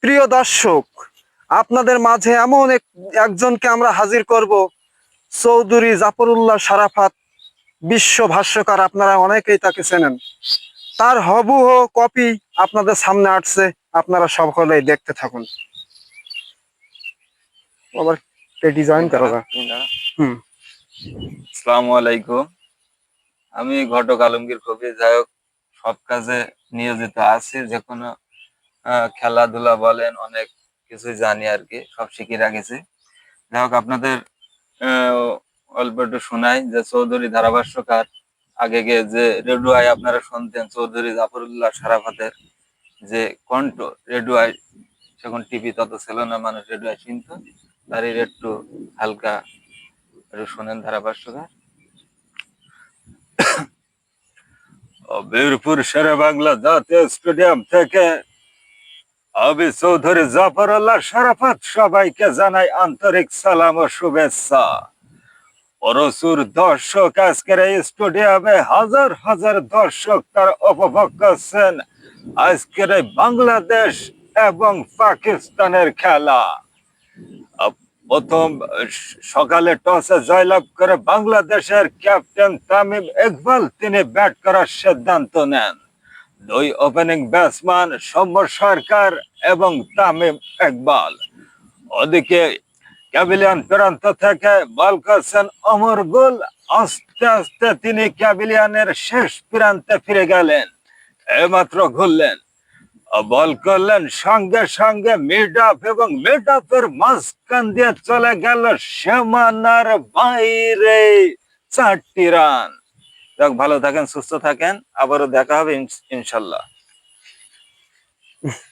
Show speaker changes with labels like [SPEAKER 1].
[SPEAKER 1] প্রিয় দর্শক, আপনাদের মাঝে এমন একজনকে আমরা হাজির করব, চৌধুরী জাফরুল্লাহ শারাফাত, বিশ্ব ভাষ্যকার। আপনারা অনেকেই তাকে চেনেন। তার হুবহু কপি আপনাদের সামনে আসছে, আপনারা সকলেই দেখতে থাকুন। আবার পেটি জয়েন করো না।
[SPEAKER 2] আসসালামু আলাইকুম। আমি ঘটক আলমগীর কবি। যাই হোক, সব কাজে নিয়োজিত আছি। যে কোনো খেলাধুলা বলেন, অনেক কিছু জানি আর কি, সব শিখে রাখেছি। যাই হোক, আপনাদের অল্প একটু শোনাই যে চৌধুরী ধারাভাষ্যকার আগে গিয়ে যে রেডুয়ায় আপনারা শুনতেন চৌধুরী জাফরুল্লাহ শারাফাতের যে কণ্ঠ, রেডুয়ায় তখন টিভি তত ছিল না, মানুষ রেডুয়ায় শুনত। তারই একটু হালকা একটু শোনেন ধারাভাষ্যকার। বীরপুর শেরে বাংলা জাতীয় স্টেডিয়াম থেকে আমি চৌধুরী জাফরুল্লাহ শারাফাত সবাইকে জানাই আন্তরিক সালাম ও শুভেচ্ছা। প্রচুর দর্শক আজকের এই স্টেডিয়ামে, হাজার হাজার দর্শক তার উপভোগ করছেন আজকের এই বাংলাদেশ এবং পাকিস্তানের খেলা। প্রথম সকালে টসে জয়লাভ করে বাংলাদেশের ক্যাপ্টেন তামিম ইকবাল তিনি ব্যাট করার সিদ্ধান্ত নেন। দুই ওপেনিং ব্যাটসম্যান সৌম্য সরকার এবং তামিম ইকবাল। ওদিকে ক্যাভিলিয়ান প্রান্ত থেকে বল করছেন অমর গুল। আস্তে আস্তে তিনি ক্যাভিলিয়ানের শেষ প্রান্তে ফিরে গেলেন, এইমাত্র ঘুরলেন, বল করলেন, সঙ্গে সঙ্গে মিড অফ এবং মিড অফের মাঝখান দিয়ে চলে গেল সীমানার বাইরে 4টি রান। ভালো থাকেন, সুস্থ থাকেন, আবারও দেখা হবে ইনশাল্লাহ।